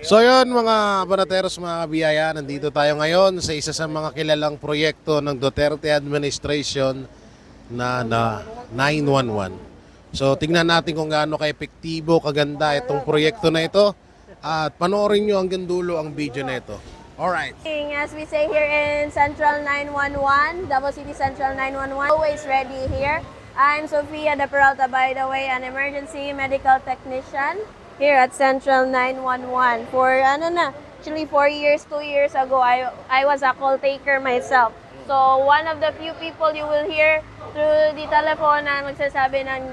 So yun mga banateros, mga kabiyaya, nandito tayo ngayon sa isa sa mga kilalang proyekto ng Duterte administration na 911. So tingnan natin kung gaano ka-epektibo, kaganda itong proyekto na ito at panoorin nyo hanggang dulo ang video na ito. Alright. As we say here in Central 911, Davao City Central 911, always ready here. I'm Sofia De Peralta, by the way, an emergency medical technician here at Central 911. For actually 4 years, 2 years ago, I was a call taker myself. So one of the few people you will hear through the telephone na magsasabi ng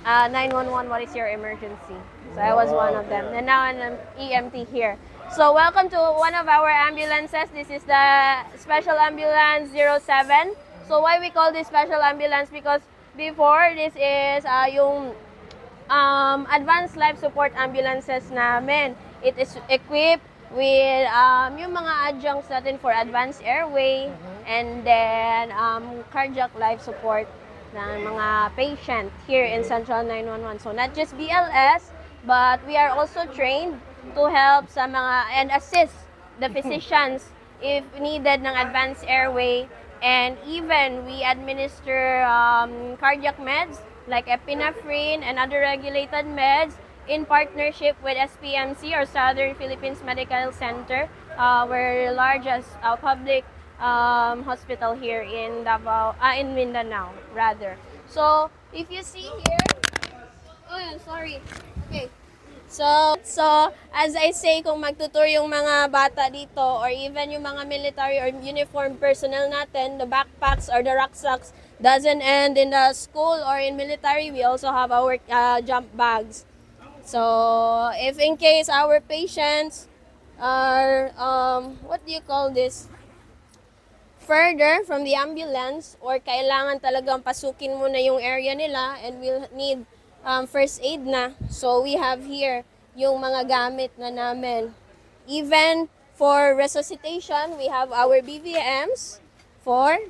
911, what is your emergency? So I was one of them. And now I'm an EMT here. So welcome to one of our ambulances. This is the Special Ambulance 07. So why we call this Special Ambulance? Because before, this is yung advanced life support ambulances namin. It is equipped with yung mga adjuncts natin for advanced airway and then cardiac life support ng mga patient here in Central 911. So not just BLS, but we are also trained to help sa mga and assist the physicians if needed ng advanced airway, and even we administer cardiac meds like epinephrine and other regulated meds in partnership with SPMC or Southern Philippines Medical Center, our largest public hospital here in Davao, in Mindanao rather. So if you see here, sorry. Okay. So as I say, kung magtutur yung mga bata dito or even yung mga military or uniform personnel natin, the backpacks or the rucksacks doesn't end in the school or in military. We also have our jump bags. So if in case our patients are, what do you call this? Further from the ambulance or kailangan talagang pasukin mo na yung area nila and will need first aid na. So we have here yung mga gamit na namin. Even for resuscitation, we have our BVMs for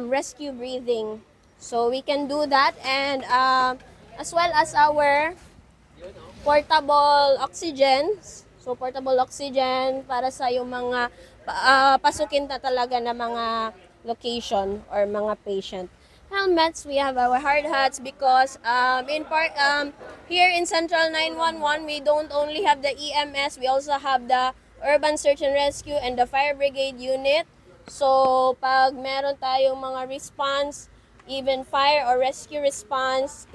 rescue breathing. So we can do that, and as well as our portable oxygen. So portable oxygen para sa yung mga pasukin na talaga na mga location or mga patient. Helmets, we have our hard hats because here in Central 911, we don't only have the EMS, we also have the Urban Search and Rescue and the Fire Brigade unit. So pag meron tayong mga response, even fire or rescue response,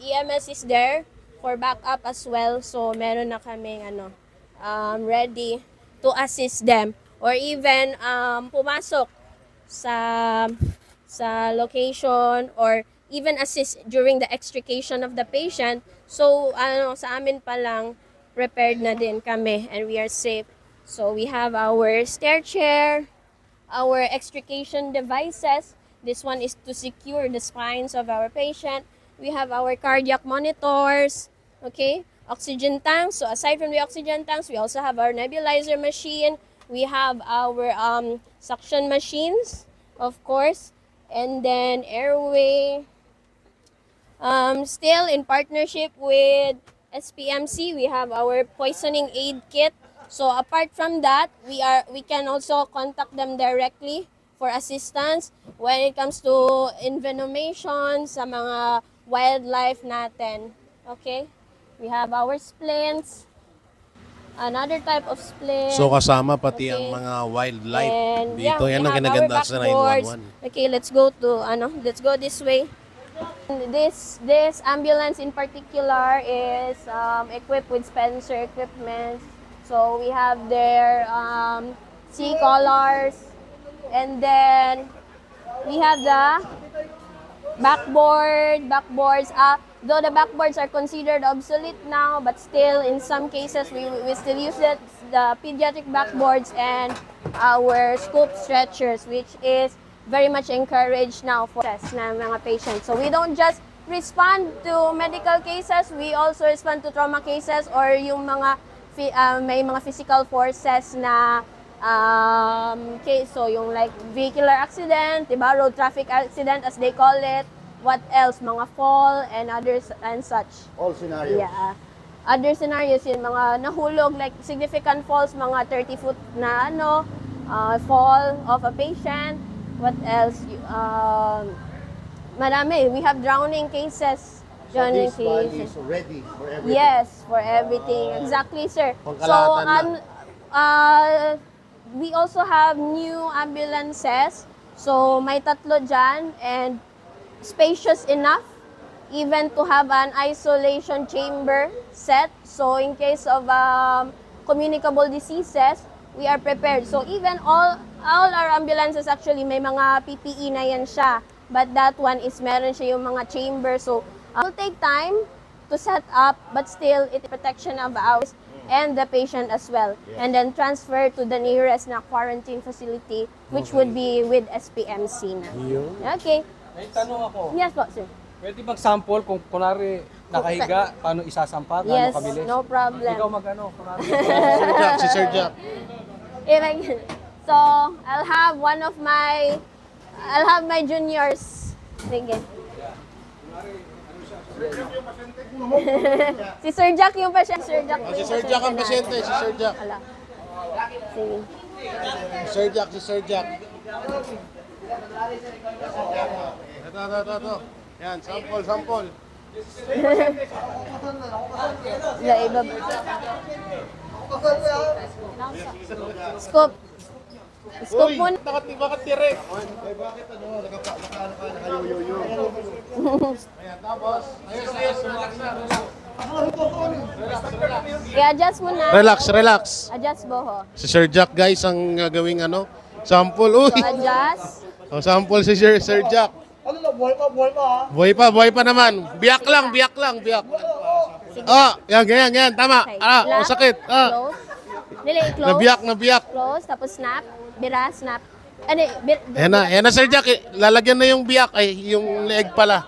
EMS is there for backup as well. So meron na kaming ready to assist them or even pumasok sa location or even assist during the extrication of the patient. So sa amin pa lang prepared na din kami and we are safe. So we have our stair chair, our extrication devices. This one is to secure the spines of our patient. We have our cardiac monitors, okay? Oxygen tanks. So aside from the oxygen tanks, we also have our nebulizer machine. We have our suction machines, of course. And then airway. Still in partnership with SPMC, we have our poisoning aid kit. So apart from that, we can also contact them directly for assistance when it comes to envenomation sa mga wildlife natin. Okay? We have our splints. Another type of splint. So kasama pati ang mga wildlife And dito. yeah, Yan we ang have ginaganda our sa backboards. 911. Okay, let's go this way. This ambulance in particular is equipped with Spencer equipment. So we have their sea collars, and then we have the backboards. Though the backboards are considered obsolete now, but still in some cases we still use the pediatric backboards and our scope stretchers, which is very much encouraged now for mga patients. So we don't just respond to medical cases, we also respond to trauma cases or yung mga may mga physical forces na case. So yung like vehicular accident, diba? Road traffic accident as they call it. What else? Mga fall and others and such. All scenarios. Yeah. other scenarios, yung mga nahulog, like significant falls, mga 30-foot na fall of a patient. What else? Marami. We have drowning cases. Drowning This one cases. is ready for everything. Yes, for everything. Exactly, sir. So, Pangkalahatan we also have new ambulances. So, may tatlo dyan and spacious enough even to have an isolation chamber set. So, in case of communicable diseases, we are prepared. So, even all our ambulances actually may mga PPE na yan siya. But that one is meron siya yung mga chamber. So, it will take time to set up, but still, it's protection of ours and the patient as well. And then transfer to the nearest na quarantine facility, which would be with SPMC na. Okay. May tanong ako. Yes po, sir. Pwede mag-sample kung kunwari nakahiga, paano isasampa, paano Yes, kabilis? no problem. Ikaw mag-ano, kunwari. Sir Jack, si Sir Jack. So, I'll have my juniors. Sige. Si Sir Jack yung pasyente. Sir Jack Si Sir Jack ang pasyente, si Sir Jack. Ala. Sige. Sir Jack, si Sir Jack. Ito. Yan, sample. Wala, iba. Scoop. Scoop muna. Bakit direk? Nakayoyoyo. Ayan, tapos. Ayos, relax na. I-adjust mo na. Relax. Adjust boho. Si Sir Jack guys ang gagawing sample. Uy! So, adjust. Oh, sample si Sir Jack. Ano na, buhay pa ha? Buhay pa naman. Biyak lang. Yan, ganyan. Tama. Lock, Sakit. Close. Dili, close. Nabiyak. Close, tapos snap. Bira, snap. Yan na Sir Jack. Lalagyan na yung biyak. Ay, yung leg pala.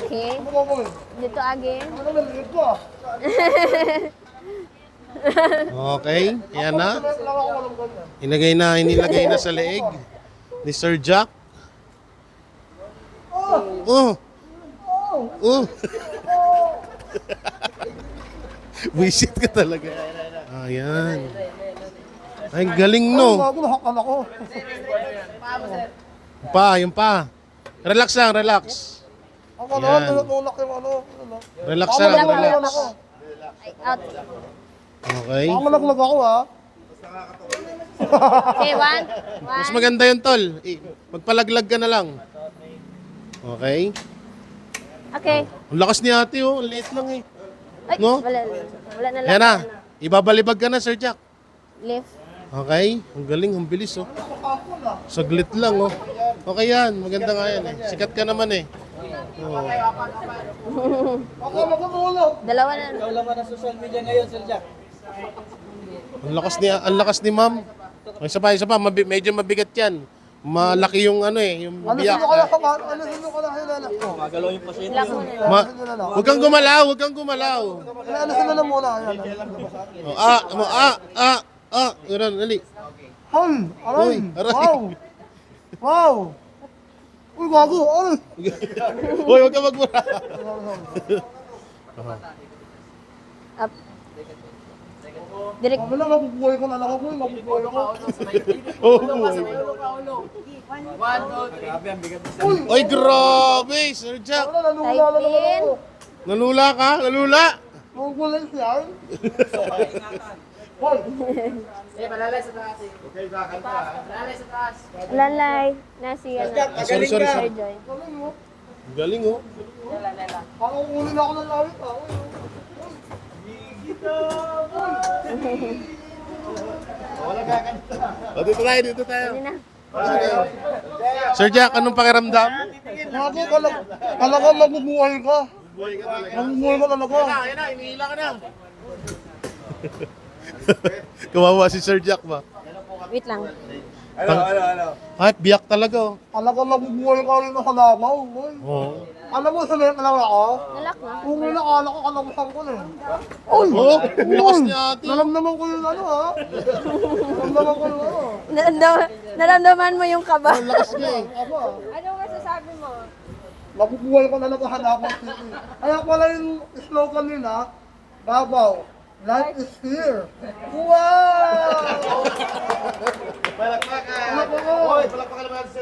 Okay. Ano ba mo? Dito again. Ano na, liit ko ah. Okay. Yan na. Kailangan ko walang ganyan. Inilagay na sa leeg ni Sir Jack. Oh. Wisit ka talaga. Ayan. Ay, galing no. Bago nahakal ako. Yung pa. Relax lang. Ako na, Yan. tinutulak yung ano. Relax Baka lang. malaglag ako. Out. Okay. Baka malaglag ako ha. Okay, one. Mas maganda yun, tol. Magpalaglag ka na lang. Okay. Okay. Ang lakas ni ate, oh. Ang liit lang eh. Ay, No? wala na lang. Yan na. Ibabalibag ka na, Sir Jack. Lift. Okay. Ang galing, ang bilis, oh. Saglit lang, oh. Okay yan. Maganda nga yan, eh. Sikat ka naman, eh. Oh. Ako magkatulog. Dalawa na. Ikaw laman ng social media ngayon, Sir Jack. Ang lakas ni ma'am. Ay, isa pa. Medyo mabigat yan. Malaki yung yung Ano biyak. sino ka na kapag? Ano sino ka na hilala? Magalaw yung pasyente. Lock mo na. Huwag kang gumalaw. Ano sino na muna? Ayan. Oh, Ganun, dali. Hon! Aray! Uy, aray. Wow! Uy, gago! Aray! Hoy, huwag kang magmura. Up. Direct. Sabi lang, mabubuhay ko na lang ako. Mabubuhay ko. Oh, boy. Grabe, ang bigat. Oy, grabe, Sir Jack. Ano, nalula na naman ako. Nalula ka? Nalula? Magugulan siya. Hon! Lalay. Nasi ano. Sorry. Sir Joy. Galing mo. Galing, oh. Parang uli na ako ng lawit ah. Dito tayo. Hindi na. Sir Jack, anong pakiramdam? Gago, talaga mabubuhay ka. Mabubuhay ka talaga. Yan na, inihila ka na. Kawawa si Sir Jack ba? Wait lang. Ay, biyak talaga, oh. Talaga mabubuhay ka rin na kalamaw. Oo. Alam mo, sabihin ka lang ako. Nalak na. Kung may nakala ko, kalamusan ko na eh. Uy! Oh, ang lakas ni ate. Naramdaman ko yung ano ha. Naramdaman ko yung ano. Naramdaman mo yung kaba. Ang lakas niya, eh. Aba, Ano masasabi mo? mabubuhay ko na naghahanap ng TV. Kaya pala yung slogan nila, Davao, life is here. Wow!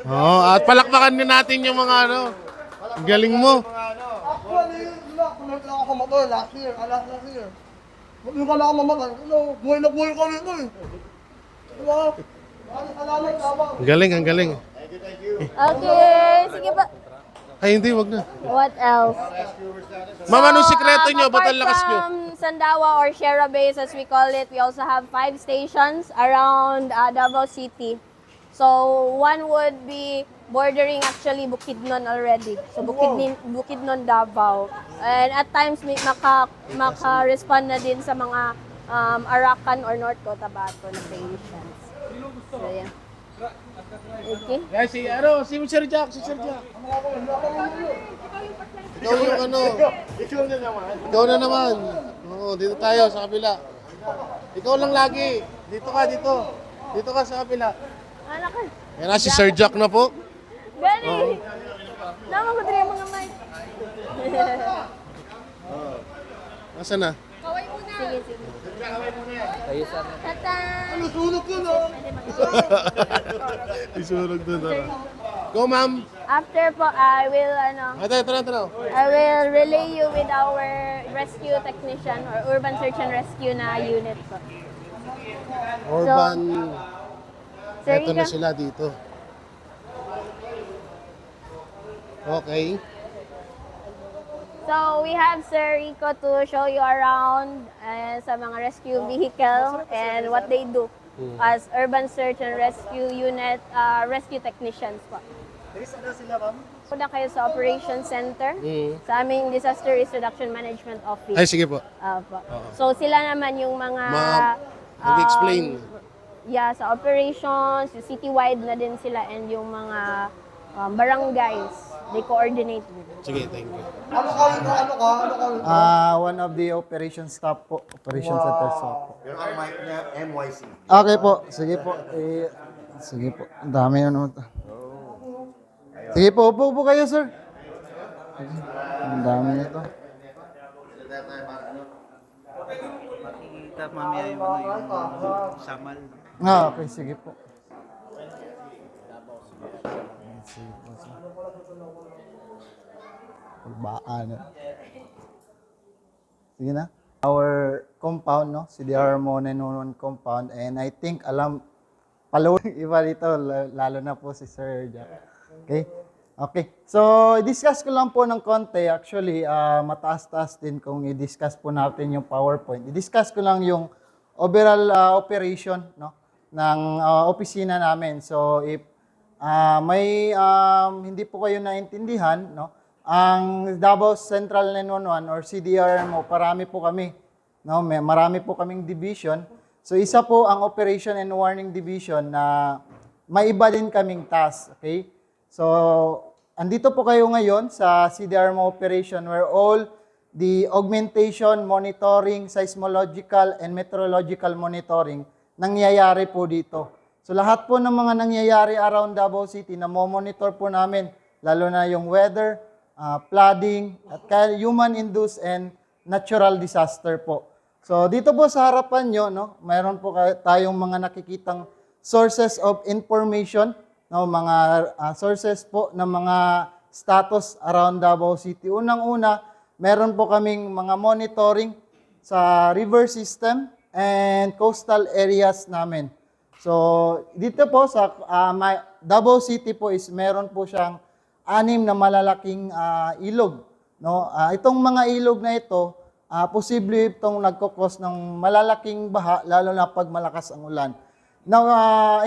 Oh, at palakpakan din natin yung mga ano. Ang galing mo. Actually, kulit lang ako mamatay last year. Yung ka lang ako mamatay. Buhay na buhay ko nito eh. Diba? Salamat, Davao. Ang galing, ang galing. Okay, sige pa. Ay, hindi, wag na. What else? Ma'am, anong sikreto nyo? Ba't ang lakas nyo? Apart from Sandawa or Shera Base as we call it, we also have 5 stations around Davao City. So one would be bordering actually Bukidnon already. So Bukidnon, Davao. And at times may maka-respond na din sa mga Arakan or North Cotabato na stations. So yeah. Okay. Si Sir Jack, Sir Jack. Ikaw yung ano. Ikaw na naman. Oo, dito tayo sa kabila. Ikaw lang lagi. Dito ka, dito. Dito ka sa kabila. Anak ka. Yan na, si Sir Jack na po. Gani. Naman ko tiri mga mic. Nasaan na? Sige, sige. Kayo sa amin. Tata. Ano, sunog ko no? Isurog doon. Go, ma'am. After po, I will Ito. I will relay you with our rescue technician or urban search and rescue na unit po. Urban. Sir Ito Ika, na sila dito. Okay. so we have Sir Rico to show you around sa mga rescue vehicle and what they do as urban search and rescue unit rescue technicians po. Punta kayo sa Operation Center sa aming Disaster Risk Reduction Management Office. Ay, sige po. Po. So sila naman yung mga Mag-explain. yeah, sa operations, yung citywide na din sila and yung mga barangays, they coordinate with. Sige, thank you. Ano ka rito? Ano ka? One of the operation staff po, operation center staff po. Yung ang mic niya, MYC. Okay po, sige po. Sige po, ang dami na naman. Sige po, upo kayo, sir. Ang dami nito. Makikita mamaya yung yung samal. Okay, sige po. Sige po, sir. Pagbaan. Sige na. Our compound, no? CDR Mo 911 compound. And I think, palo iba dito, lalo na po si Sir Jack. Okay? Okay. So, i-discuss ko lang po ng konti. Actually, mataas-taas din kung i-discuss po natin yung PowerPoint. I-discuss ko lang yung overall operation, no, ng opisina namin. So, if may hindi po kayo naintindihan, no, ang Davao Central 911 or CDRMO, parami po kami. No, marami po kaming division. So, isa po ang Operation and Warning Division na may iba din kaming task. Okay? So, andito po kayo ngayon sa CDRMO operation where all the augmentation, monitoring, seismological, and meteorological monitoring nangyayari po dito. So lahat po ng mga nangyayari around Davao City na monitor po namin, lalo na yung weather, flooding, at human-induced and natural disaster po. So dito po sa harapan nyo, no, mayroon po tayong mga nakikitang sources of information, no, mga sources po ng mga status around Davao City. Unang-una, meron po kaming mga monitoring sa river system and coastal areas namin. So, dito po sa Davao City po is meron po siyang 6 na malalaking ilog. No? Itong mga ilog na ito, posible itong nagkukos ng malalaking baha, lalo na pag malakas ang ulan. Now,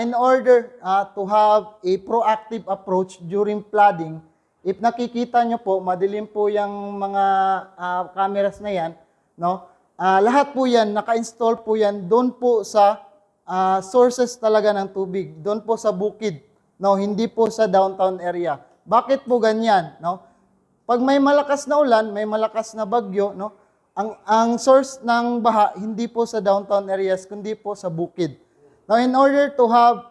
in order to have a proactive approach during flooding, if nakikita nyo po, madilim po yung mga cameras na yan, no? Lahat po yan, naka-install po yan doon po sa sources talaga ng tubig, doon po sa bukid, no? Hindi po sa downtown area. Bakit po ganyan? No? Pag may malakas na ulan, may malakas na bagyo, no? Ang source ng baha, hindi po sa downtown areas, kundi po sa bukid. Now, in order to have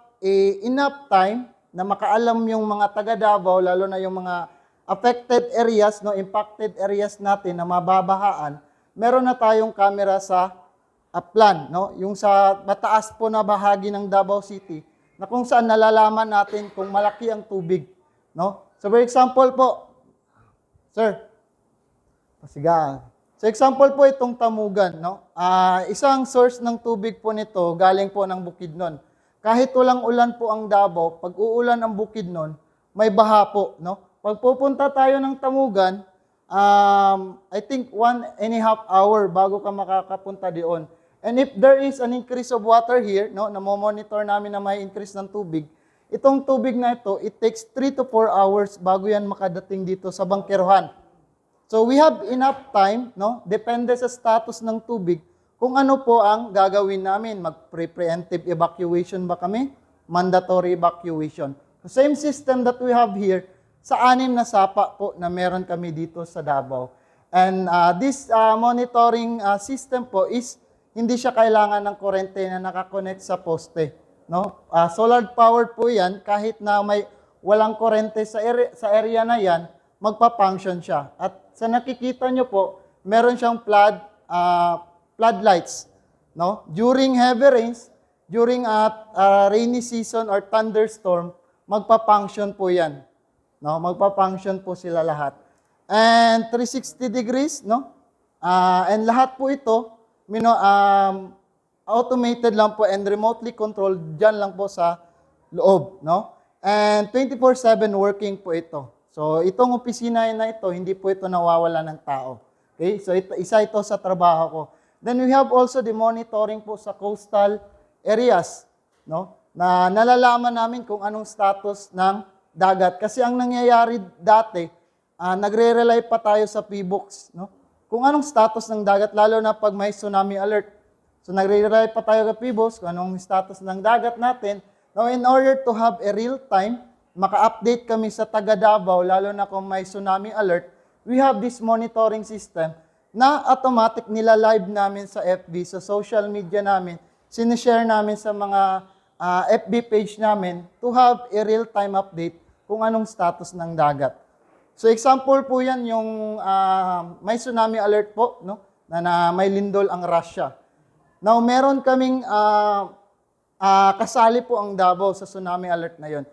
enough time na makaalam yung mga taga Davao, lalo na yung mga affected areas, no, impacted areas natin na mababahaan, meron na tayong camera sa plan, no? Yung sa mataas po na bahagi ng Davao City, na kung saan nalalaman natin kung malaki ang tubig, no? So for example po, sir, pasiga. So example po itong Tamugan, no? Isang source ng tubig po nito galing po ng Bukidnon. Kahit walang ulan po ang Davao, pag uulan ang Bukidnon, may baha po, no? Pag pupunta tayo ng Tamugan, I think 1.5 hour bago ka makakapunta doon. And if there is an increase of water here, no, na-monitor namin na may increase ng tubig, itong tubig na ito, it takes 3 to 4 hours bago yan makadating dito sa bangkerohan. So we have enough time, no? Depende sa status ng tubig, kung ano po ang gagawin namin. Mag-preemptive evacuation ba kami? Mandatory evacuation. The same system that we have here sa 6 na sapa po na meron kami dito sa Davao. And this monitoring system po is hindi siya kailangan ng kuryente na nakakonect sa poste. No? Solar powered po yan, kahit na may walang kuryente sa area na yan, magpa-function siya. At sa nakikita nyo po, meron siyang floodlights. No? During heavy rains, during rainy season or thunderstorm, magpa-function po yan. No? Magpa-function po sila lahat. And 360 degrees, no? And lahat po ito, automated lang po and remotely controlled dyan lang po sa loob, no? And 24/7 working po ito. So, itong opisina na ito, hindi po ito nawawala ng tao. Okay? So, isa ito sa trabaho ko. Then, we have also the monitoring po sa coastal areas, no? Na nalalaman namin kung anong status ng dagat. Kasi ang nangyayari dati, nagre-rely pa tayo sa PBOX, no? Kung anong status ng dagat, lalo na pag may tsunami alert. So, nagre-rely pa tayo sa PBOX kung anong status ng dagat natin. Now, in order to have a real time, maka-update kami sa taga Davao, lalo na kung may tsunami alert, we have this monitoring system na automatic nila live namin sa FB, sa social media namin, sinishare namin sa mga FB page namin to have a real-time update kung anong status ng dagat. So example po yan yung may tsunami alert po, no? Na may lindol ang Russia. Now meron kaming kasali po ang Davao sa tsunami alert na yon.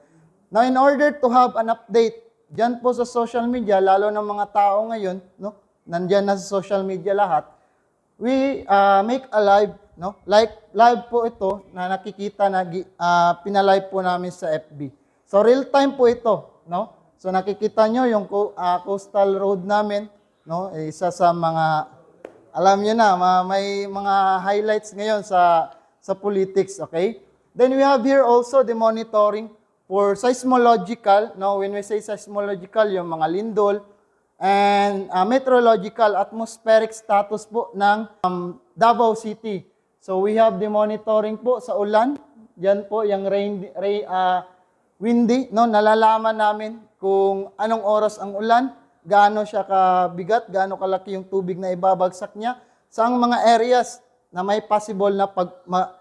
Now, in order to have an update, dyan po sa social media, lalo ng mga tao ngayon, no, nandyan na sa social media lahat, we make a live, no, like live po ito na nakikita na pinalive po namin sa FB. So, real time po ito, no? So, nakikita nyo yung coastal road namin, no, isa sa mga, alam nyo na, may mga highlights ngayon sa politics, okay? Then, we have here also the monitoring for seismological, no, when we say seismological, yung mga lindol, and meteorological, atmospheric status po ng Davao City. So we have the monitoring po sa ulan, yan po, yung windy, no, nalalaman namin kung anong oras ang ulan, gaano siya kabigat, gaano kalaki yung tubig na ibabagsak niya, sa mga areas na may possible na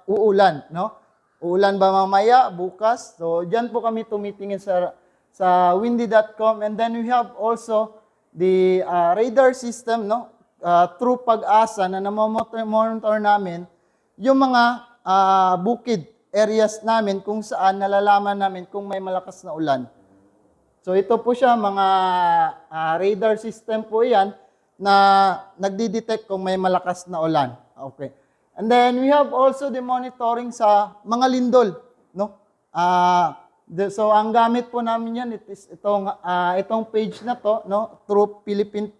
uulan, no? Uulan ba mamaya, bukas? So, dyan po kami tumitingin sa windy.com. And then we have also the radar system, no? Through Pag-asa na namomonitor namin yung mga bukid areas namin kung saan nalalaman namin kung may malakas na ulan. So, ito po siya, mga radar system po yan na nagdi-detect kung may malakas na ulan. Okay. And then we have also the monitoring sa mga lindol, no? So ang gamit po namin yan itong page na to, no, through Philippine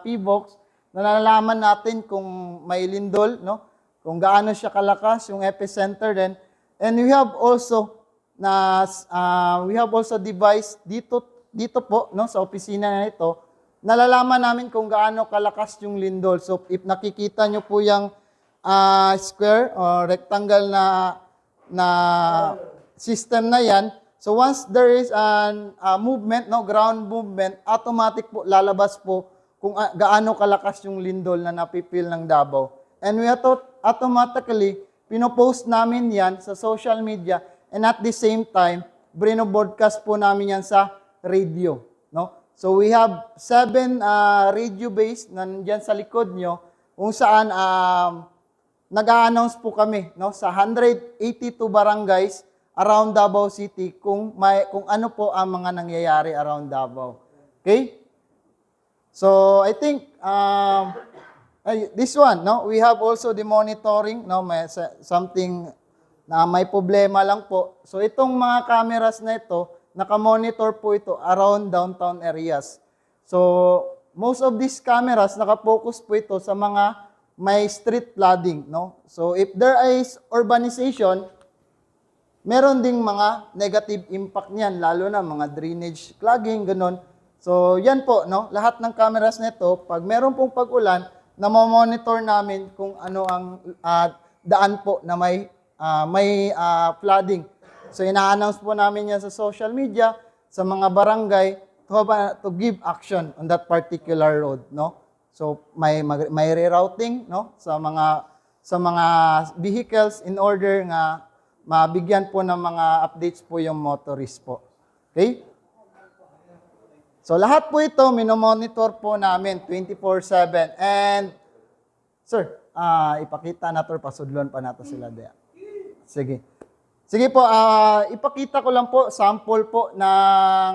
PBOX, na nalalaman natin kung may lindol, no? Kung gaano siya kalakas yung epicenter din. And we have also device dito po, no, sa opisina na ito, nalalaman namin kung gaano kalakas yung lindol. So if nakikita nyo po yung square or rectangle na system na yan. So once there is an movement, no, ground movement, automatic po lalabas po kung gaano kalakas yung lindol na napipil ng Davao. And we automatically pinopost namin yan sa social media, and at the same time broadcast po namin yan sa radio, no? So we have 7 radio base nandiyan sa likod nyo. kung saan nag-a-announce po kami, no, sa 182 barangays around Davao City kung ano po ang mga nangyayari around Davao. Okay? So I think this one, no, we have also the monitoring, no, may something na may problema lang po. So itong mga cameras na ito, naka-monitor po ito around downtown areas. So most of these cameras naka-focus po ito sa mga may street flooding, no? So if there is urbanization, meron ding mga negative impact niyan, lalo na mga drainage clogging, ganun. So yan po, no? Lahat ng cameras nito, pag meron pong pag-ulan, na-monitor namin kung ano ang daan po na may flooding. So ina-announce po namin yan sa social media, sa mga barangay to give action on that particular road, no? So may rerouting, no, sa mga vehicles in order nga mabigyan po ng mga updates po yung motorist po. Okay? So lahat po ito minomonitor po namin 24/7. And sir, ipakita nato pasudlon pa nato sila diya. Sige. Sige po, ipakita ko lang po sample po ng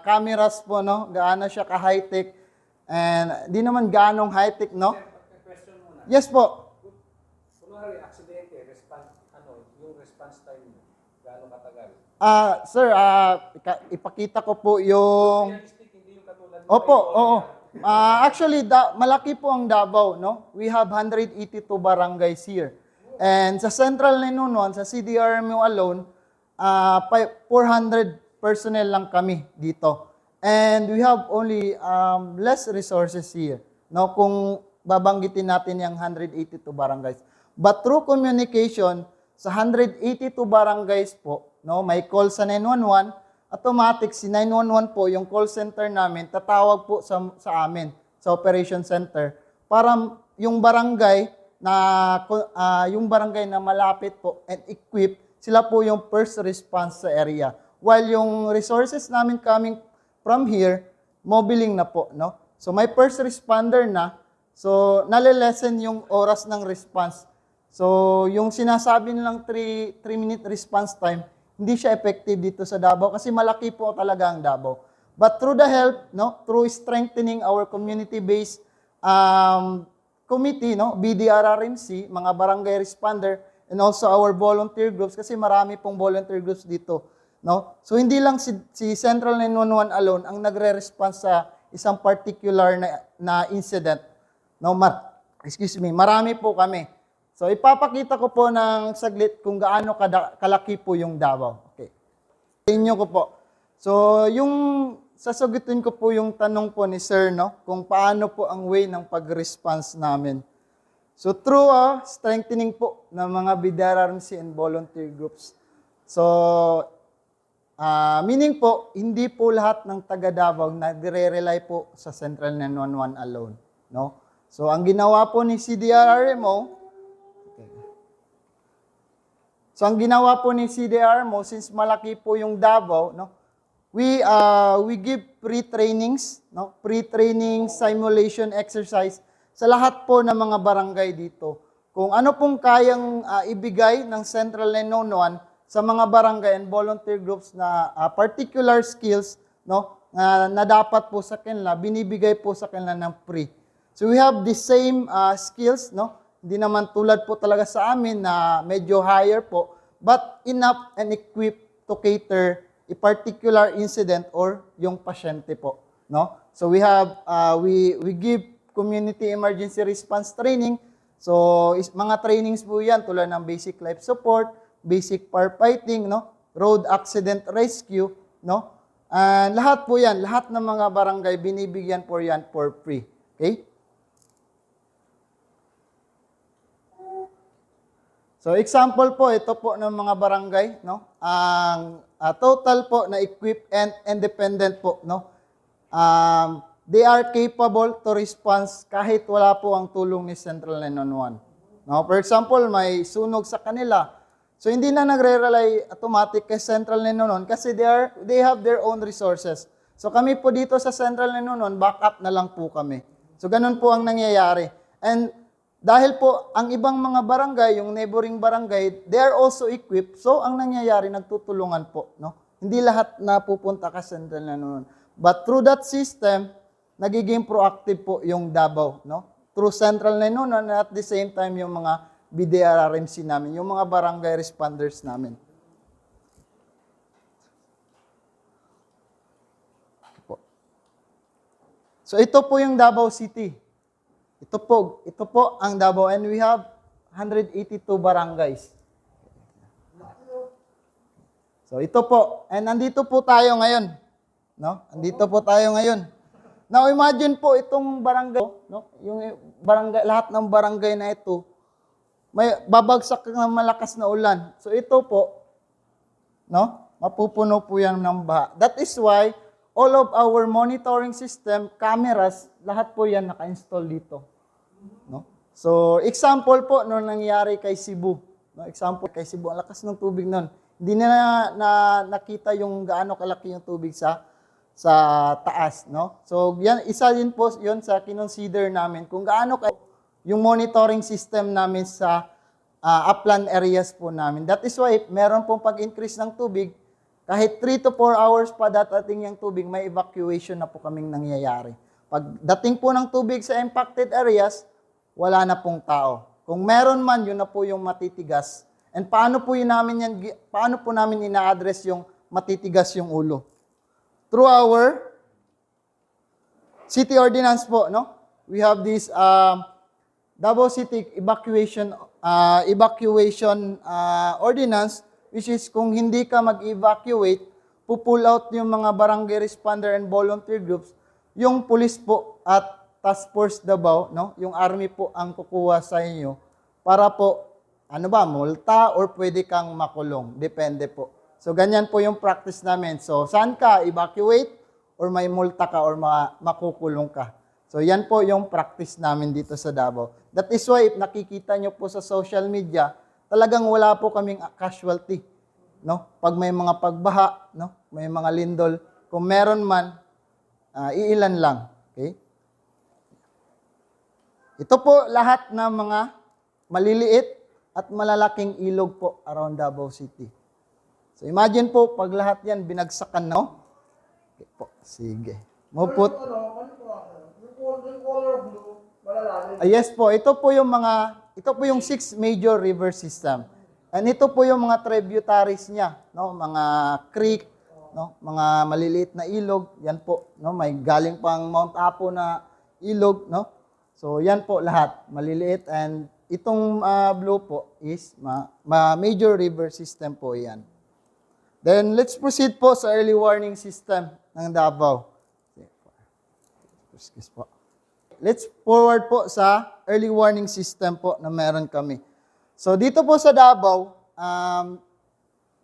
cameras po, no, gaano siya ka high-tech. And di naman ganong high-tech, no? Yes po. Kunwari, aksidente, yung response time mo, gaano katagal? Sir, ipakita ko po yung... Opo, oo. Actually, malaki po ang Davao, no? We have 182 barangays here. And sa Central Ninunuan, sa CDRMO alone, 400 personnel lang kami dito. And we have only less resources here, no? Kung babanggitin natin yung 182 barangays. But through communication, sa 182 barangays po, no, may call sa 911, automatic si 911 po, yung call center namin, tatawag po sa amin, sa operation center, para yung barangay na malapit po and equipped, sila po yung first response sa area. While yung resources namin coming from here, mobiling na po, no? So may first responder na, so nalilesen yung oras ng response. So yung sinasabi nilang 3-minute response time, hindi siya effective dito sa Davao kasi malaki po talaga ang Davao. But through the help, no, through strengthening our community-based committee, no, BDRRMC, mga barangay responder, and also our volunteer groups, kasi marami pong volunteer groups dito, no? So hindi lang si Central 911 alone ang nagre-response sa isang particular na incident, no? Marami po kami. So ipapakita ko po ng saglit kung gaano kalaki po yung Davao. Okay. Inyo ko po. So yung sasagutin ko po yung tanong po ni Sir, no, kung paano po ang way ng pag-response namin. So through strengthening po ng mga BDRRMC and volunteer groups. So meaning po, hindi po lahat ng taga Davao nagre-rely po sa Central 911 alone, no? So ang ginawa po ni CDRRMO, since malaki po yung Davao, no, we give pre-trainings, no, pre-training simulation exercise sa lahat po ng mga barangay dito. Kung ano pong kayang ibigay ng Central 911 sa mga barangay and volunteer groups na particular skills, no, na dapat po sa kanila, binibigay po sa kanila ng free. So we have the same skills, no? Hindi naman tulad po talaga sa amin na medyo higher po, but enough and equipped to cater a particular incident or yung pasyente po, no? So we have we give community emergency response training. So mga trainings po 'yan tulad ng basic life support, basic firefighting, no? Road accident rescue, no? And lahat po 'yan, lahat ng mga barangay binibigyan po 'yan for free. Okay? So example po, ito po ng mga barangay, no? Ang total po na equipped and independent po, no? They are capable to respond kahit wala po ang tulong ni Central 911. No? For example, may sunog sa kanila. So hindi na nagre-rely automatic kay Central 911 kasi they have their own resources. So kami po dito sa Central 911, backup na lang po kami. So ganun po ang nangyayari. And dahil po, ang ibang mga barangay, yung neighboring barangay, they are also equipped. So, ang nangyayari, nagtutulungan po. No? Hindi lahat na pupunta ka sa Central 911. But through that system, nagiging proactive po yung Davao. No? Through Central 911 at the same time yung mga BDRRMC namin, yung mga barangay responders namin. So, ito po yung Davao City. Ito po ang Davao and we have 182 barangays. So ito po, and nandito po tayo ngayon, no? Andito po tayo ngayon. Now imagine po itong barangay, no? Yung barangay, lahat ng barangay na ito, may babagsak ng malakas na ulan. So ito po, no? Mapupuno po yan ng baha. That is why all of our monitoring system, cameras, lahat po yan naka-install dito. No? So, example po nung nangyari kay Cebu. No? Example kay Cebu, ang lakas ng tubig nun. Hindi na nakita yung gaano kalaki yung tubig sa taas. No? So, yan, isa din po yun sa kinonsider namin kung gaano yung monitoring system namin sa upland areas po namin. That is why, meron pong pag-increase ng tubig, kahit 3 to 4 hours pa datating yung tubig, may evacuation na po kaming nangyayari. Pagdating po ng tubig sa impacted areas, wala na pong tao. Kung meron man, yun na po yung matitigas. And paano po namin ina-address yung matitigas yung ulo? Through our city ordinance po, no? We have this Davao City evacuation ordinance, which is kung hindi ka mag-evacuate, pull out yung mga barangay responder and volunteer groups, yung police po at Task Force Davao, no? Yung army po ang kukuha sa inyo para po, multa or pwede kang makulong. Depende po. So, ganyan po yung practice namin. So, saan ka? Evacuate or may multa ka or makukulong ka. So, yan po yung practice namin dito sa Davao. That is why, if nakikita nyo po sa social media, talagang wala po kaming casualty. No? Pag may mga pagbaha, no? May mga lindol, kung meron man, iilan lang. Okay? Ito po lahat ng mga maliliit at malalaking ilog po around Davao City. So imagine po, pag lahat yan binagsakan na, okay po, sige. Muput. Yung color blue, malalalim. Yes po, ito po yung 6 major river system. And ito po yung mga tributaries niya, no? Mga creek, no? Mga maliliit na ilog, yan po, no? May galing pang Mount Apo na ilog, no? So, yan po lahat, maliliit. And itong blue po is major river system po yan. Then, let's proceed po sa early warning system ng Davao. Excuse po. Let's forward po sa early warning system po na meron kami. So, dito po sa Davao,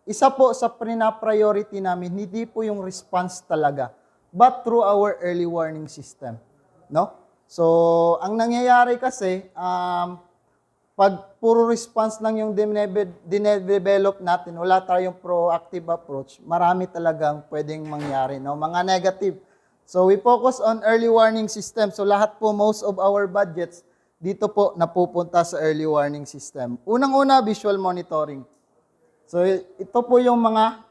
isa po sa priority namin, hindi po yung response talaga, but through our early warning system. No? So, ang nangyayari kasi, pag puro response lang yung dinedevelop natin, wala tayong proactive approach, marami talagang pwedeng mangyari, no? Mga negative. So, we focus on early warning system. So, lahat po, most of our budgets, dito po napupunta sa early warning system. Unang-una, visual monitoring. So, ito po yung mga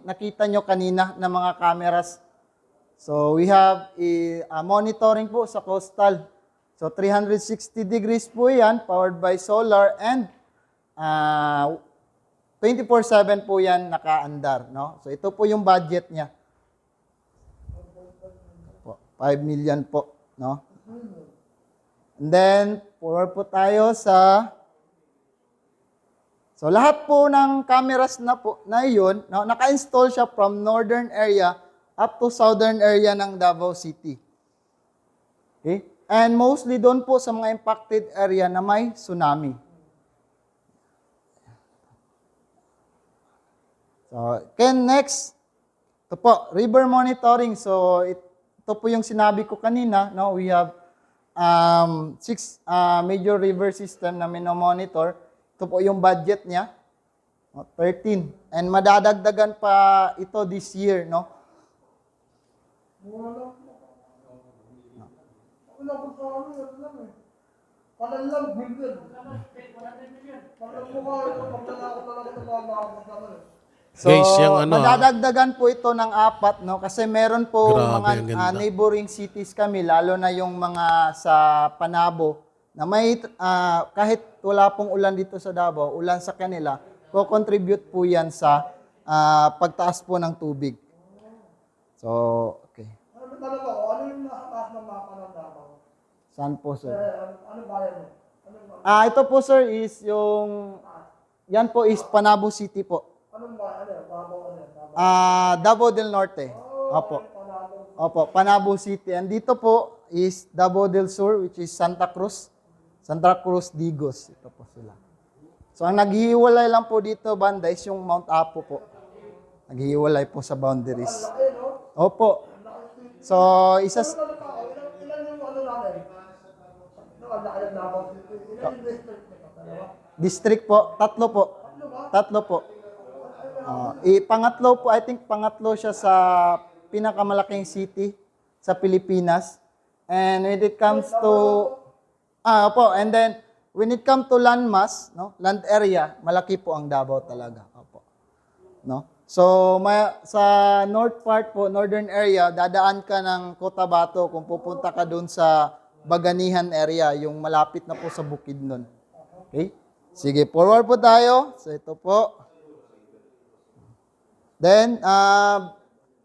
nakita nyo kanina na mga cameras. So, we have a monitoring po sa coastal. So, 360 degrees po yan, powered by solar, and 24/7 po yan nakaandar. No? So, ito po yung budget niya. 5 million po. No? And then, forward po tayo sa... So, lahat po ng cameras na yun, no, naka-install siya from northern area up to southern area ng Davao City. Okay? And mostly doon po sa mga impacted area na may tsunami. So, okay, next. Ito po, river monitoring. So, ito po yung sinabi ko kanina. No? We have 6 major river system na minomonitor. Ito po yung budget niya. 13. And madadagdagan pa ito this year, no? Kanan lang, billion. Paglag mo ka, pagdala ko talaga ng mga makakasama. So, Guys, yung ano, madadagdagan po ito ng 4, no? Kasi meron po Grabe, mga ang ganda. neighboring cities kami, lalo na yung mga sa Panabo, na may, kahit wala pong ulan dito sa Davao, ulan sa kanila, co-contribute po yan sa pagtaas po ng tubig. So, okay. Ano ba talaga, ano yung nakataas ng mapa ng Davao? Saan po, sir? Ano bayan mo? Ano Ito po, sir, is yung, yan po is Panabo City po. anong bayan? Ano, Davao, ano, Davao. Davao del Norte. Opo. Opo, Panabo City. And dito po is Davao del Sur, which is Santa Cruz. Santa Cruz, Digos. Ito po sila. So, ang naghihiwalay lang po dito, banda, is yung Mount Apo po. Naghihiwalay po sa boundaries. Opo. So, Ilan yung ano namin? Nakalaki ng Davao City. Ilan yung district nito? Dalawa? district po, 3 po. 3 po. Pangatlo po, I think pangatlo siya sa pinakamalaking city sa Pilipinas. And when it comes to opo, and then when it comes to land mass, no, land area, malaki po ang Davao talaga. Opo. No? So, sa north part po, northern area, dadaan ka ng Cotabato kung pupunta ka doon sa Baganihan area, yung malapit na po sa Bukidnon. Okay? Sige, forward po tayo. So, ito po. Then,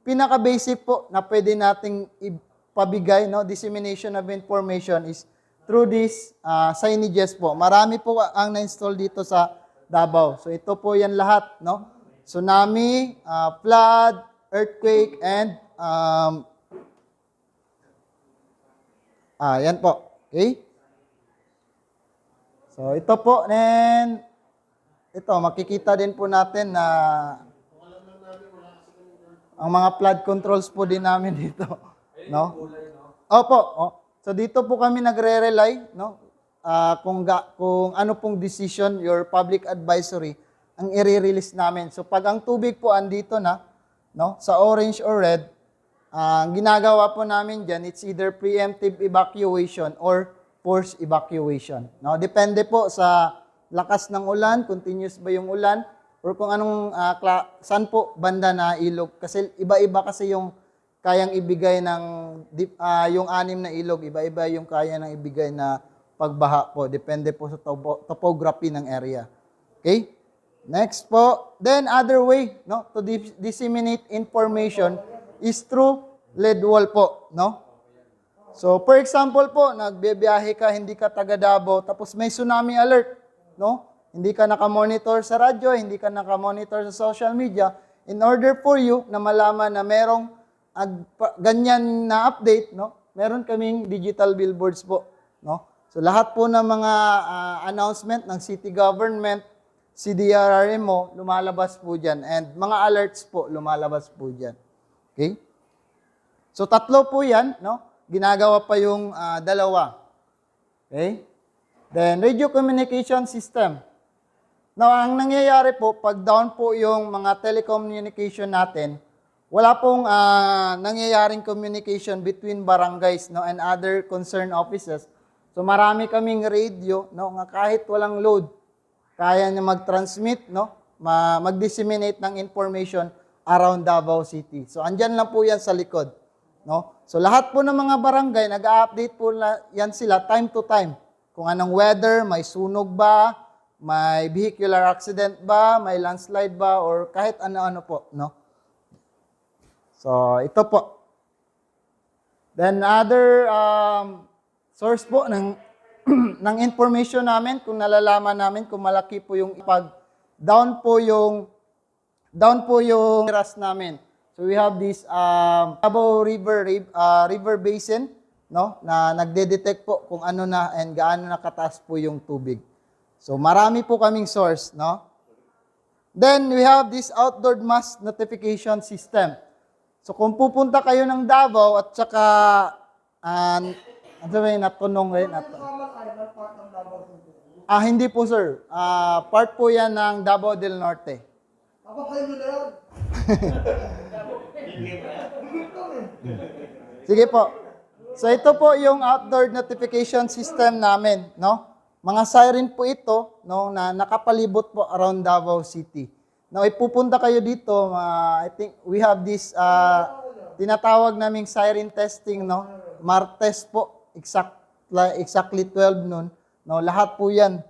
pinaka-basic po na pwede nating ipabigay, no, dissemination of information is through this signages po. Marami po ang na-install dito sa Davao. So, ito po yan lahat, no? Tsunami, flood, earthquake, and yan po. Okay? So, ito po, then, ito, makikita din po natin na ang mga flood controls po din namin dito. No? Opo. Oh. So, dito po kami nagre-rely, no? Kung ano pong decision, your public advisory, ang i-release namin. So, pag ang tubig po andito na, no, sa orange or red, ang ginagawa po namin dyan, it's either preemptive evacuation or forced evacuation. No? Depende po sa lakas ng ulan, continuous ba yung ulan, or kung anong, saan po banda na ilog. Kasi iba-iba kasi yung kayang ibigay ng, yung 6 na ilog, iba-iba yung kaya ng ibigay na pagbaha po. Depende po sa topography ng area. Okay? Next po. Then other way, no, to disseminate information is through lead wall po, no? So, for example po, nagbibiyahe ka, hindi ka taga Davao, tapos may tsunami alert, no? Hindi ka nakamonitor sa radyo, hindi ka nakamonitor sa social media. In order for you na malaman na merong ganyan na update, no? Meron kaming digital billboards po, no? So, lahat po ng mga announcement ng city government, CDRRMO, lumalabas po dyan. And mga alerts po, lumalabas po dyan. Okay? So, 3 po yan, no? Ginagawa pa yung 2. Okay? Then, radio communication system. Now, ang nangyayari po, pag down po yung mga telecommunication natin, wala pong nangyayaring communication between barangays, no, and other concerned offices. So, marami kaming radio, no, nga kahit walang load, kaya niya mag-transmit, no, mag-disseminate ng information around Davao City. So, andyan lang po yan sa likod. No? So, lahat po ng mga barangay, nag-update po yan sila time to time. Kung anong weather, may sunog ba, may vehicular accident ba, may landslide ba, or kahit ano-ano po. No? So, ito po. Then, other source po ng ng information namin, kung nalalaman namin kung malaki po yung down po yung ras namin. So we have this Davao River Basin, no, na nagde-detect po kung ano na and gaano nakataas po yung tubig. So marami po kaming source, no? Then we have this outdoor mass notification system. So kung pupunta kayo ng Davao at saka ano ba yung natunong rin? Hindi po, sir. Part po yan ng Davao del Norte. Ako kayo na yan. Sige po. So ito po yung outdoor notification system namin, no? mga siren po ito, no, na nakapalibot po around Davao City. Now, ipupunta kayo dito, I think we have this tinatawag naming siren testing, no? Martes po, exactly 12 noon. No, lahat po 'yan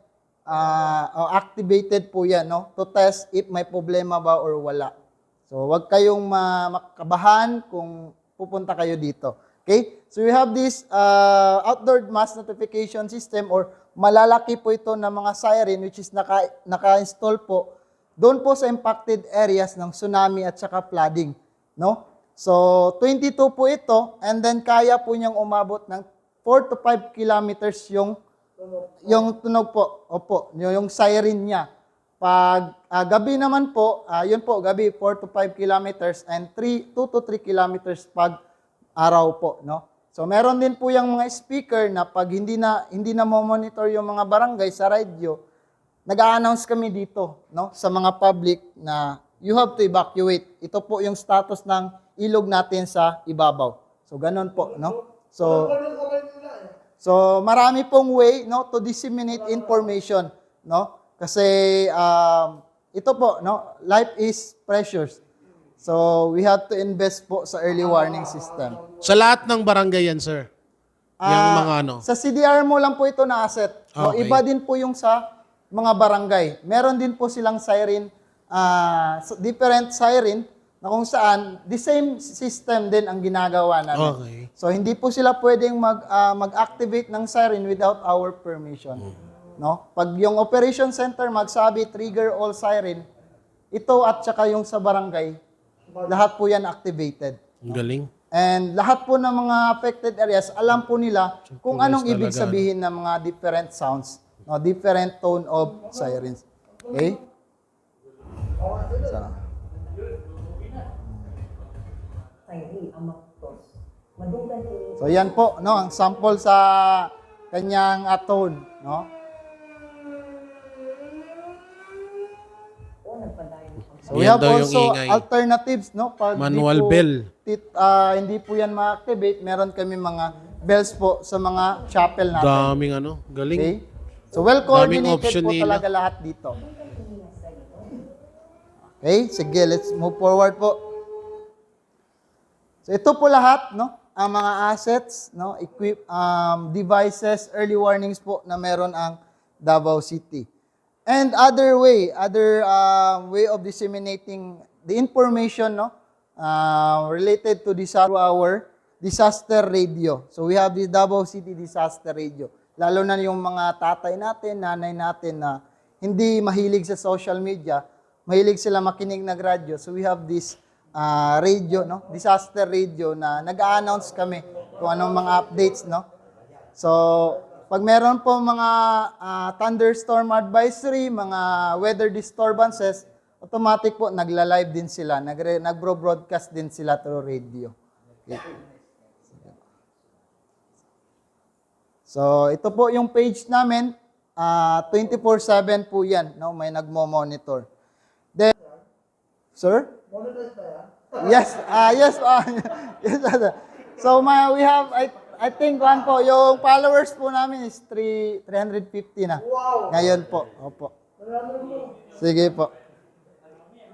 activated po 'yan, no? To test if may problema ba or wala. So, wag kayong makabahan kung pupunta kayo dito. Okay? So, we have this outdoor mass notification system or malalaki po ito na mga siren which is naka-install po doon po sa impacted areas ng tsunami at saka flooding. No? So, 22 po ito and then kaya po niyang umabot ng 4 to 5 kilometers yung tunog po. Opo, yung siren niya. Pag gabi naman po, yun po, gabi 4 to 5 kilometers and 2 to 3 kilometers pag araw po, no? So meron din po yung mga speaker na pag hindi na mo-monitor yung mga barangay sa radio, nag-a-announce kami dito, no, sa mga public na you have to evacuate. Ito po yung status ng ilog natin sa ibabaw. So ganun po, no? So marami pong way, no, to disseminate information, no? Kasi ito po, no, life is precious. So we have to invest po sa early warning system. Sa lahat ng barangay yan, sir? Yung mga ano? Sa CDR mo lang po ito na asset. No, Okay. iba din po yung sa mga barangay. Meron din po silang siren, different siren na kung saan the same system din ang ginagawa namin. Okay. So hindi po sila pwedeng mag-activate ng siren without our permission. No? Pag yung operation center magsabi trigger all siren, ito at saka yung sa barangay, lahat po yan activated. Ang galing. And lahat po ng mga affected areas, alam po nila kung anong Police ibig talaga, sabihin ng mga different sounds, no, different tone of sirens. Okay? So yan po, no, ang sample sa kanyang tone, no? So we Yan have daw yung also ingay. alternatives, no? Pag Manual di po, bell. Hindi po yan ma-activate, meron kami mga bells po sa mga chapel natin. Daming ano. Galing. Okay? So well coordinated option po nila. talaga lahat dito. Okay, sige, let's move forward po. So ito po lahat, no? Ang mga assets, no? Devices, early warnings po na meron ang Davao City. And other way of disseminating the information, no, related to disaster, our disaster radio. So we have the Davao City Disaster Radio. Lalo na yung mga tatay natin, nanay natin na hindi mahilig sa social media, mahilig sila makinig ng radyo. So we have this radio, no, disaster radio na nag-a-announce kami kung anong mga updates, no. So pag meron po mga thunderstorm advisory, mga weather disturbances, automatic po nagla-live din sila, nagro-broadcast din sila through radio. Okay. So ito po yung page namin, 24/7 po yan, no? May nagmo-monitor. Then, sir? Yes, yes. Yes. So we have, I think one po, yung followers po namin is 350 na. Wow! Ngayon po. Opo. Sige po.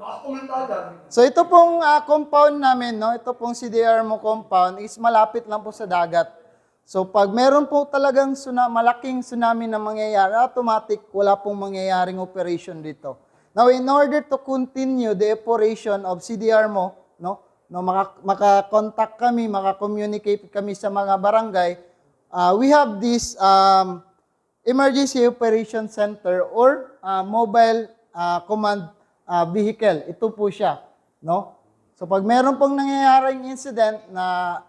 Nakakomenta. So ito pong compound namin, no? Ito pong CDR mo compound is malapit lang po sa dagat. So pag meron po talagang malaking tsunami na mangyayari, automatic wala pong mangyayaring operation dito. Now in order to continue the operation of CDR mo, no? No, maka-contact kami, maka-communicate kami sa mga barangay, we have this emergency operation center or mobile command vehicle. Ito po siya, no? So pag meron pong nangyayaring incident na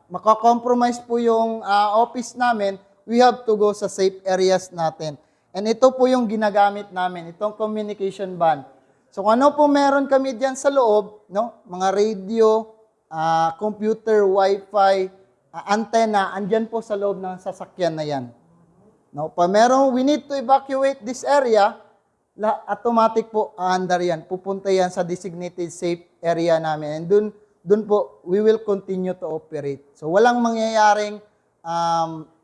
makakompromise po yung office namin, we have to go sa safe areas natin. And ito po yung ginagamit namin, itong communication band. So kung ano po meron kami diyan sa loob, no? Mga radio, computer, wifi, antenna, andyan po sa loob ng sasakyan na yan. No? Pag meron, we need to evacuate this area, automatic po aandar yan. Pupunta yan sa designated safe area namin. And dun po, we will continue to operate. So walang mangyayaring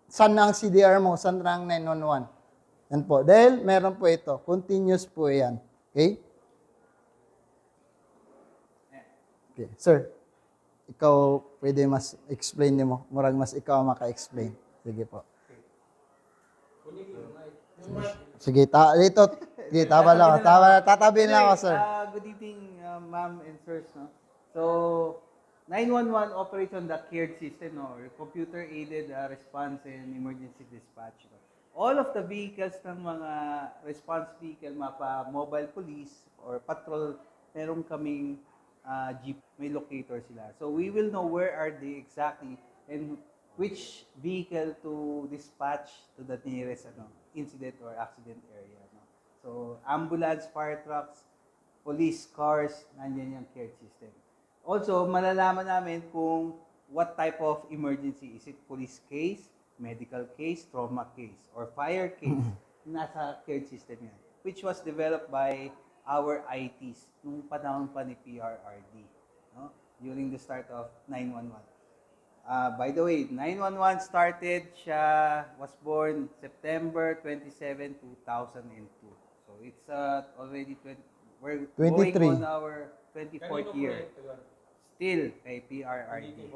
saan na ang CDR mo, saan na ang 911. Yan po. Dahil meron po ito. Continuous po yan. Okay? Okay. Sir, ikaw pwede mas explain mo. Murag mas ikaw maka-explain. Sige po. Sige, dito. Sige, tama lang. Tatabihin lang ako, sir. Good evening, ma'am and sirs. No? So, 911 operates on the CARED system, no? Or computer-aided response and emergency dispatch. No? All of the vehicles ng mga response vehicle, mapa mobile police or patrol, meron kaming jeep, may locator sila. So, we will know where are they exactly and which vehicle to dispatch to the nearest incident or accident area. No? So, ambulance, fire trucks, police cars, nandiyan yung CARED system. Also, malalaman namin kung what type of emergency. Is it police case, medical case, trauma case, or fire case? Nasa CARED system yan. Which was developed by our ITs nung panahon pa ni PRRD. No? During the start of 911. By the way, 911 started, was born September 27, 2002. So it's already we're 23. going on our 24th year. Still kay PRRD.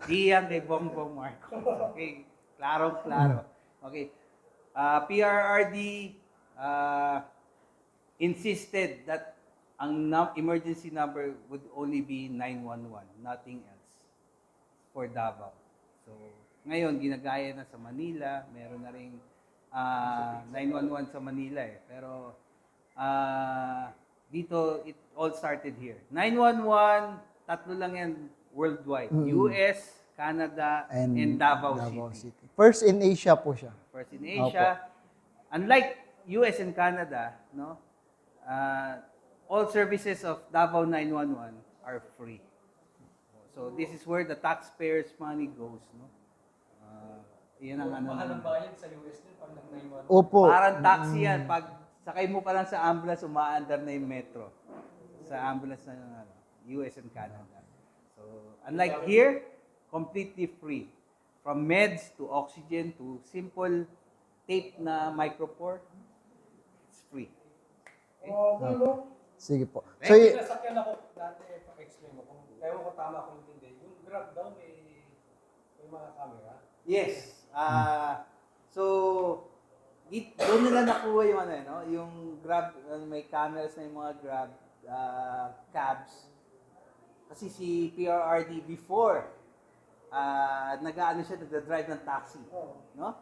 Di yan kay Bongbong Marcos. Okay, klaro. Okay. PRRD insisted that ang emergency number would only be 911, nothing else for Davao. So, ngayon, ginagaya na sa Manila. Meron na rin 911 sa Manila eh. Pero, dito, it all started here. 911, tatlo lang yan worldwide. US, Canada, and Davao City. First in Asia po siya. First in Asia. Unlike US and Canada, no, all services of Davao 911 are free. So this is where the taxpayers' money goes, no? Yan ang Mahal ang bayad sa US din pag nag-911. Opo. Parang taxi yan. Pag sakay mo pa lang sa ambulance, umaandar na yung metro. Sa ambulance na US and Canada. So, unlike here, completely free. From meds to oxygen to simple tape na micropore, it's free. Sige po. So, So, nasakyan ako dati, pa-explain mo. Kaya ko tama kung hindi. Yung Grab daw may mga camera. Yes. So, doon nila nakuha yung yung Grab, may cameras na yung mga Grab cabs. Kasi si PRRD before, nagda-drive ng taxi, no?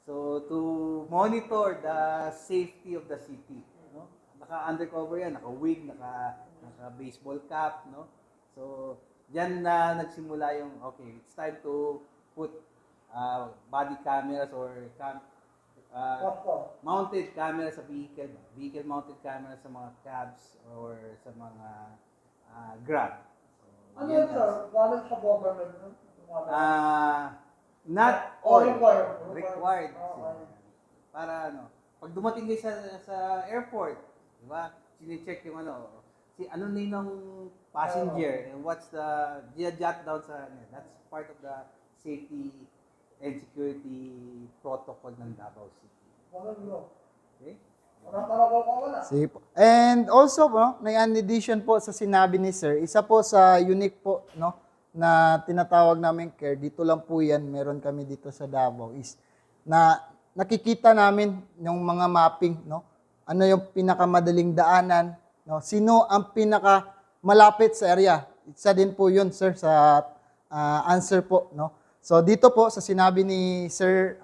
So, to monitor the safety of the city, no? Naka-undercover yan, naka-wig, naka-baseball cap, no? So, diyan na nagsimula yung, okay, it's time to put body cameras or mounted cameras sa vehicle mounted cameras sa mga cabs or sa mga Grab. So, Ano yun, sir? Galing sa government? not all required. required. Para pag dumating kayo sa airport, di ba? Sine-check yung ano na yung passenger and what's the jot down sa that's part of the safety and security protocol ng Davao City. Okay? sige po. And also po, in addition po sa sinabi ni Sir, isa po sa unique po, no, na tinatawag namin care, dito lang po yan, meron kami dito sa Davao, is na nakikita namin yung mga mapping, no? Ano yung pinakamadaling daanan, no? Sino ang pinakamalapit sa area? Isa din po yun, Sir, sa answer po, no? So dito po sa sinabi ni Sir,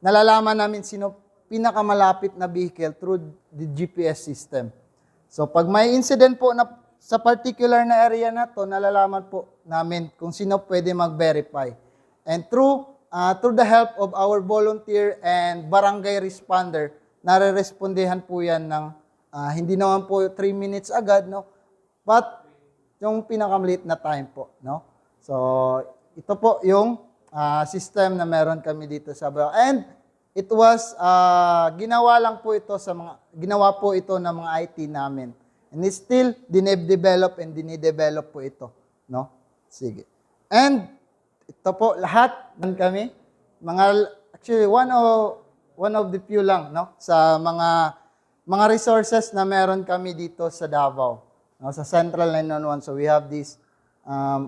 nalalaman namin sino pinakamalapit na vehicle through the GPS system. So pag may incident po na sa particular na area na to, nalalaman po namin kung sino pwede mag-verify. And through the help of our volunteer and barangay responder, nare-respondehan po yan ng hindi naman po 3 minutes agad, no? But yung pinakamaliit na time po, no? So ito po yung system na meron kami dito sa Davao. And it was ginawa po ito ng mga IT namin. And it's still dinedevelop and dinidevelop po ito, no? Sige. And ito po lahat ng kami actually one of the few lang, no, sa mga resources na meron kami dito sa Davao, no, sa Central 911. So we have this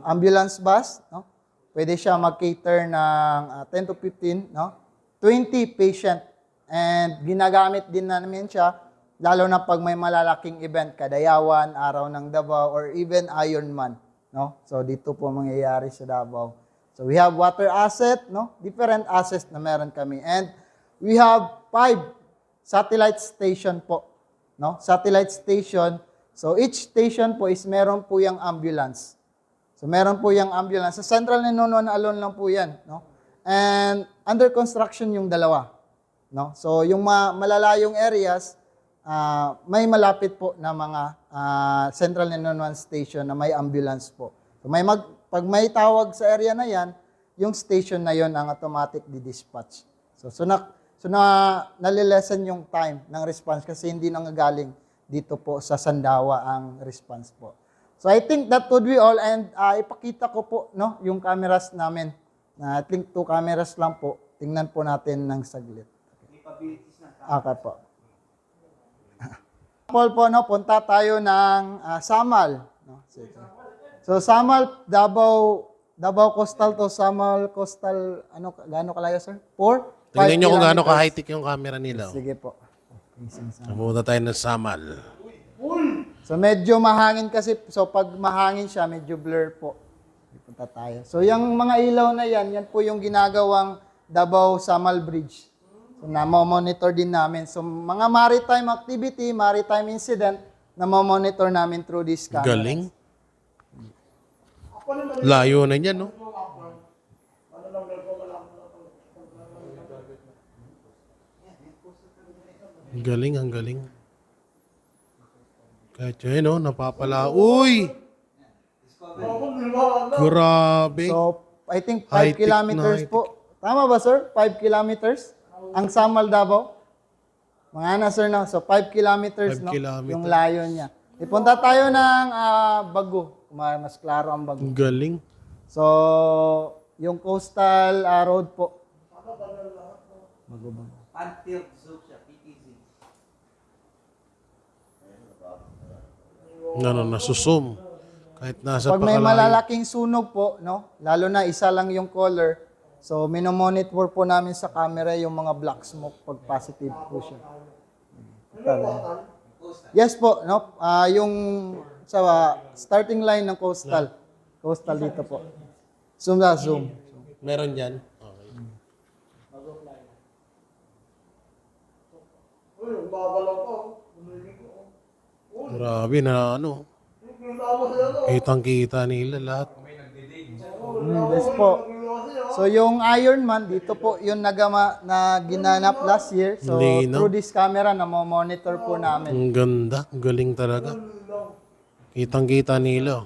ambulance bus, no. Pwede siya mag-cater ng 10 to 15, no, 20 patient. And ginagamit din namin siya lalo na pag may malalaking event, Kadayawan, Araw ng Davao, or even Ironman, no. So dito po mangyayari sa Davao. So we have water asset, no, different assets na meron kami. And we have 5 satellite station po, no? Satellite station. So each station po is meron po yung ambulance. So meron po yung ambulance. Sa Central 911 alone lang po 'yan, no? And under construction yung dalawa, no? So yung malalayong areas, may malapit po na mga Central 911 station na may ambulance po. So pag may tawag sa area na 'yan, yung station na 'yon ang automatic di-dispatch. So nalilesen yung time ng response kasi hindi nanggagaling dito po sa Sandawa ang response po. So I think that would be all, and ipakita ko po, no, yung cameras namin. I think 2 cameras lang po. Tingnan po natin ng saglit. Okay po. Paul po, no, punta tayo ng Samal. No? So Samal, Davao Coastal to Samal Coastal, gaano kalayo, sir? 4? Tingnan nyo kung gaano ka-high-tech yung camera nila. Sige po. Pumunta tayo ng Samal. So medyo mahangin kasi, so pag mahangin siya, medyo blur po. Punta tayo. So yung mga ilaw na yan po yung ginagawang Davao Samal Bridge. So na-monitor din namin. So mga maritime activity, maritime incident, na-monitor namin through this camera. Galing. Layo na yan, no? Ang galing, ang galing. Kahit yun, no? Napapala. Uy! Grabe. So I think 5 High-tech kilometers na po. Tama ba, sir? 5 kilometers? Ang Samal Davao? Mga na, sir, na. So 5 kilometers, 5 no? kilometers. Yung layo niya. Ipunta tayo ng Bago. Mas klaro ang Bago. Ang galing. So, yung coastal road po. Until Zoom siya, PTZ. Nasusum. Kahit nasa Pag may pakalayo. malalaking sunog po, no? Lalo na isa lang yung color. So, minomonitor po namin sa camera yung mga black smoke pag positive po siya. Yes po, no? Yung sa starting line ng coastal. Coastal dito po. Zoom na, zoom. Meron dyan? Okay. Grabe na ano. Kitang-kita nila lahat. Yes po. So yung Ironman, dito po yung na ginanap last year. So Linaw. through this camera, na-monitor po namin. Ang ganda. Ang galing talaga. Kitang-kita nila.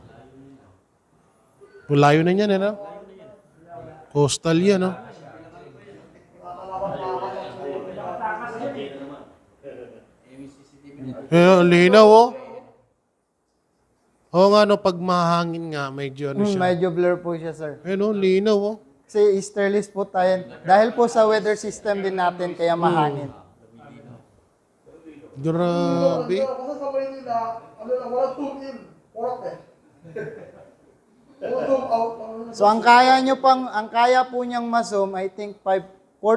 Layo na yan, ano? Coastal yan, no? Ang linaw, oh. Oo nga, no, pag mahangin nga, medyo ano siya. Medyo blur po siya, sir. No, linaw, oh. Kasi easterlies po tayo. Dahil po sa weather system din natin, kaya mahangin. Grabe. Kasi sa Maynila, walang zoom in. Pork eh. Walang zoom out. So ang kaya po niyang ma-zoom, I think 4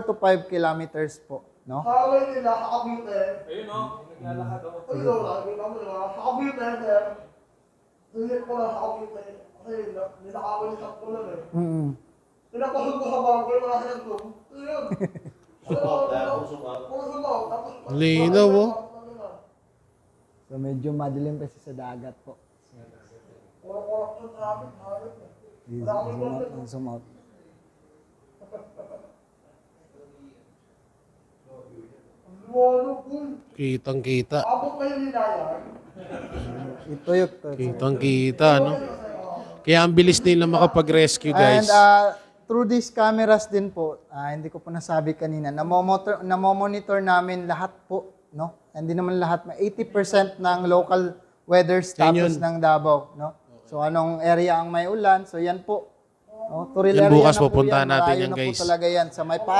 to 5 kilometers po, no? Sa Maynila, sa Cavite. Ayun o, naglalakad ako. Ayun, nakikita mo diba? Sa Cavite, sir. Sinip ko lang sa Cavite. Kasi ninakawalisan ko lang eh. Pinapasok ko sa bangko, wala silang zoom. Ayun. Linaw, oh. So medyo madilim kasi sa dagat po. Zoom out. Kitang-kita. Abot na yung nilayan. Ito yung Kitang-kita, no? Kaya ang bilis nila makapag-rescue, And guys. through these cameras din po, hindi ko po nasabi kanina, namomonitor namin lahat po, no? Hindi naman lahat, 80% ng local weather status yun. ng Davao, no? So anong area ang may ulan? So yan po. No, Turil Yan area bukas na po pupuntahan yan. natin Malayo yan, na guys. po talaga yan. Sa may Bago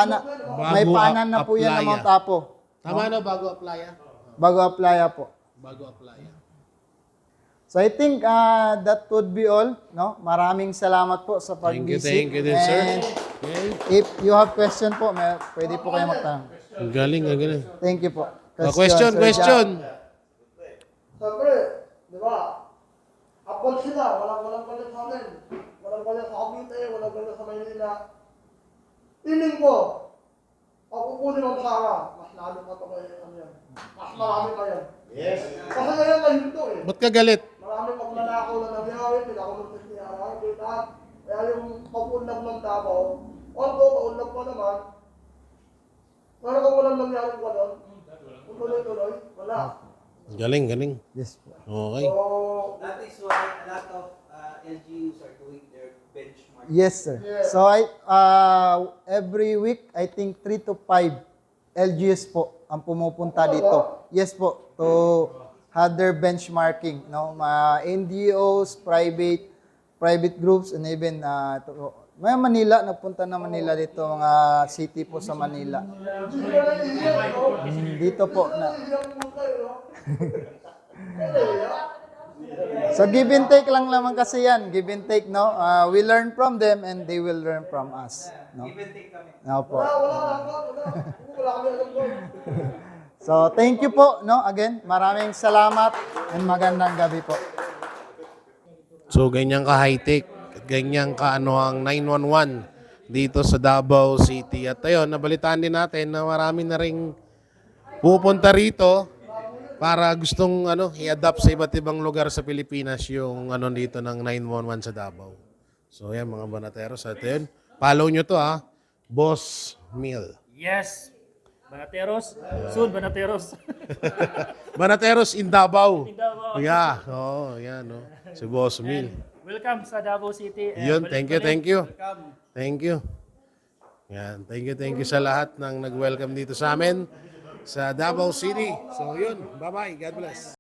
paanan na po yan ng applya. Mount Apo. Tama no, bago apply. Bago applya po. Bago apply. So I think that would be all. No? Maraming salamat po sa pag-visit. Thank you din, sir. And Okay. if you have question po, pwede po kayo magtanong. Ang galing, ang galing. Thank you po. Question, Sir question. Siyempre, di ba? Apple sila, walang galit sa amin. Walang galit sa Cavite, walang galit sa Maynila. Piling ko, pag kukunin ang Sara, mas lalo pa ito kay ano yan. Mas marami pa yan. Yes. Kasi ngayon may hinto eh. Ba't ka galit? Marami pag nanakaw na nangyari, pinakulong ni Ara, lahat. Kaya yung pag-unlap ng Davao, although paunlap pa naman, pero kung walang nangyari pa doon, kung tuloy-tuloy, wala. Galing, galing. Yes po. Okay. So, That is why a lot of LGUs are doing their benchmark. Yes, sir. So every week, I think 3 to 5 LGUs po ang pumupunta dito. Yes po, to have their benchmarking, no? NGOs, private groups, and even may Manila, nagpunta na Manila dito, mga city po sa Manila. Dito po na. So give and take lang naman kasi yan. Give and take, no? We learn from them and they will learn from us. No? Give and take kami. No po. wala kami alam doon. So thank you po, no? Again, maraming salamat and magandang gabi po. So, ganyan ka high-tech. Ganyan ka ang 911 dito sa Davao City. At ayun, nabalitaan din natin na marami na ring pupunta rito para gustong i-adapt sa iba't ibang lugar sa Pilipinas yung dito ng 911 sa Davao. So, yan mga banateros. At yun, follow nyo to Boss Meal. Yes. Banateros. Soon, Banateros. Banateros in Davao. In Davao. Yeah. Oo, yan. No? Si Boss Meal. Welcome sa Davao City. And Yun, thank you, thank you. Welcome. Thank you. Yan, thank you sa lahat ng nag-welcome dito sa amin sa Davao City. So yun, bye-bye. God bless.